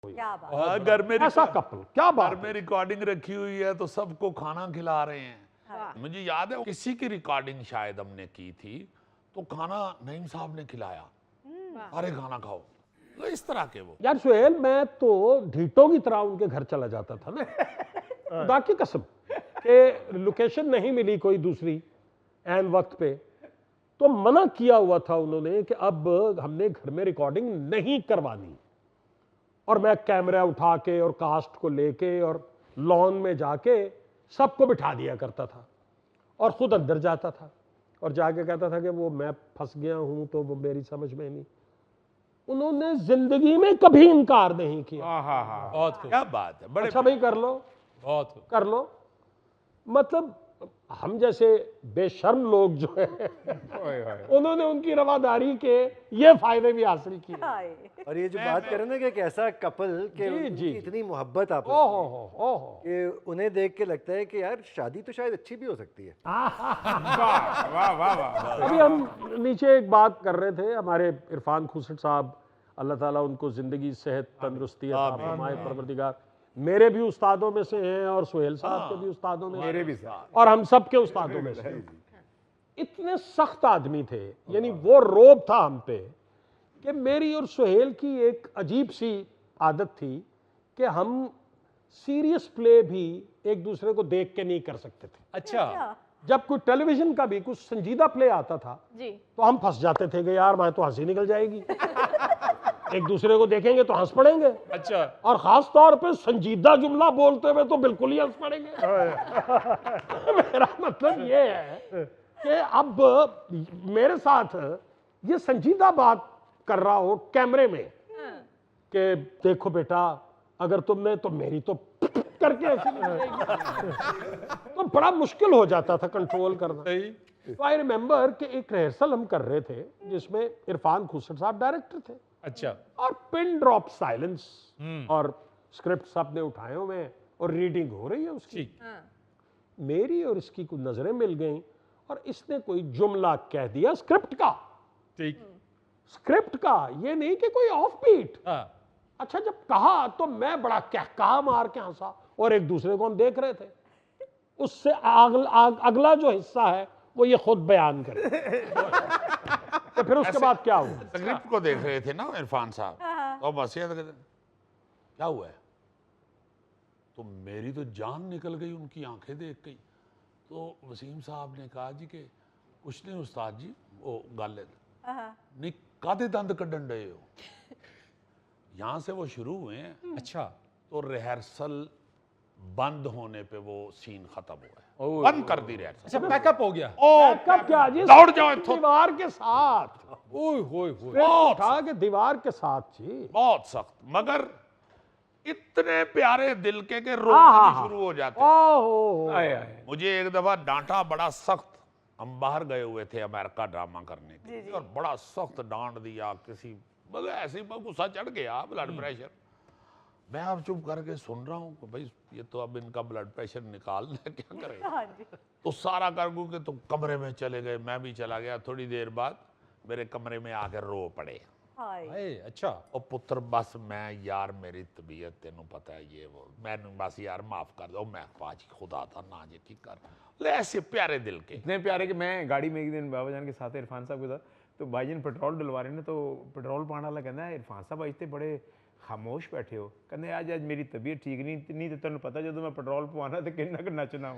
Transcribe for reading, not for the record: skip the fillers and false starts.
क्या बात। घर में ऐसा कपल, क्या बात घर में रिकॉर्डिंग रखी हुई है तो सबको खाना खिला रहे हैं। हाँ। मुझे याद है किसी की रिकॉर्डिंग शायद हमने की थी तो खाना नईम साहब ने खिलाया, अरे खाना खाओ, तो इस तरह के वो। यार सुहेल, मैं तो ढीटों की तरह उनके घर चला जाता था ना, खुदा की कसम, कि लोकेशन नहीं मिली कोई दूसरी एन वक्त पे, तो मना किया हुआ था उन्होंने कि अब हमने घर में रिकॉर्डिंग नहीं करवानी। और मैं कैमरा उठा के और कास्ट को लेके और लॉन में जाके सबको बिठा दिया करता था और खुद अंदर जाता था और जाके कहता था कि वो मैं फंस गया हूं तो वो मेरी समझ में नहीं। उन्होंने जिंदगी में कभी इनकार नहीं किया। बहुत क्या बात है, बड़े अच्छा भाई कर लो, बहुत कर लो। मतलब हम जैसे बेशर्म लोग जो है उन्होंने उनकी रवादारी के ये फायदे भी हासिल किए। हाय। और ये जो बात करें ना कि एक ऐसा कपल के जी, उनकी जी। इतनी मोहब्बत आपस ओहो में हो ओहो। कि उन्हें देख के लगता है कि यार शादी तो शायद अच्छी भी हो सकती है। अभी हम नीचे एक बात कर रहे थे, हमारे इरफान खुसट साहब, अल्लाह ताला उनको जिंदगी सेहत तंदुरुस्ती अता फरमाए परवरदिगार, मेरे भी उस्तादों में से हैं और सुहेल साहब के भी उस्तादों में, मेरे भी, और हम सब के उस्तादों में से। इतने सख्त आदमी थे, यानी वो रोब था हम पे कि मेरी और सुहेल की एक अजीब सी आदत थी कि हम सीरियस प्ले भी एक दूसरे को देख के नहीं कर सकते थे। अच्छा। जब कोई टेलीविजन का भी कुछ संजीदा प्ले आता था जी। तो हम फंस जाते थे कि यार मैं तो हंसी निकल जाएगी, एक दूसरे को देखेंगे तो हंस पड़ेंगे। अच्छा। और खास तौर पे संजीदा जुमला बोलते हुए तो बिल्कुल ही हंस पड़ेंगे। मेरा मतलब ये है कि अब मेरे साथ ये संजीदा बात कर रहा हो कैमरे में कि देखो बेटा, अगर तुमने तो मेरी तो करके हंसी निकल जाएगी। तो बड़ा मुश्किल हो जाता था कंट्रोल करना। तो आई रिमेंबर कि एक रिहर्सल हम कर रहे थे जिसमें इरफान खुसट साहब डायरेक्टर थे। अच्छा। और पिन ड्रॉप साइलेंस और स्क्रिप्ट सबने उठाए हुए हैं और रीडिंग हो रही है उसकी। मेरी और इसकी कुछ नजरें मिल गईं और इसने कोई जुमला कह दिया स्क्रिप्ट का। ठीक। स्क्रिप्ट का, ये नहीं कि कोई ऑफ बीट। अच्छा, जब कहा तो मैं बड़ा कहका मार के हंसा और एक दूसरे को हम देख रहे थे। उससे अगला जो हिस्सा है वो ये खुद बयान करे। तो फिर उसके बाद क्या हुआ? स्क्रिप्ट को देख रहे थे ना इरफान साहब, तो बस ये क्या हुआ है, तो मेरी तो जान निकल गई उनकी आंखें देख गई। तो वसीम साहब ने कहा जी कि कुछ नहीं उस्ताद जी, वो गल नहीं कादे दंद कड्डन रहे हो। यहाँ से वो शुरू हुए हैं। अच्छा। तो रिहर्सल बंद होने पे वो सीन खत्म हुआ है, बंद कर दी रिहर्सल। अच्छा, पैकअप हो गया। कब क्या जी? दौड़ जाओ दीवार के साथ। ओए होए होए। बहुत उठा के दीवार के साथ जी। बहुत सख्त, मगर इतने प्यारे दिल के रोना भी शुरू हो जाते हैं। मुझे एक दफा डांटा बड़ा सख्त, हम बाहर गए हुए थे अमेरिका ड्रामा करने के लिए और बड़ा सख्त डांट दिया किसी, मतलब ऐसे ही गुस्सा चढ़ गया, ब्लड प्रेशर। मैं अब चुप करके सुन रहा हूँ भाई ये तो अब इनका ब्लड प्रेशर निकालना है, क्या करें। तो सारा कर के तो कमरे में चले गए, मैं भी चला गया। थोड़ी देर बाद मेरे कमरे में आकर रो पड़े। अच्छा। और पुत्र बस मैं यार मेरी तबीयत तेनों पता है ये वो, मैंने बस यार माफ कर दो, मैं पाजी खुदा था ना जी ठीक कर। ऐसे प्यारे दिल के, इतने प्यारे कि मैं गाड़ी में एक दिन बाबा जान के साथ इरफान साहब के साथ, तो भाईजान पेट्रोल डलवा रहे ने, तो पेट्रोल पाने वाला कहना है इरफान साहब आज तो बड़े खामोश बैठे हो। कहने आज मेरी तबीयत ठीक नहीं तो तेन पता जो मैं पेट्रोल पवाना तो किन्ना नचना हो।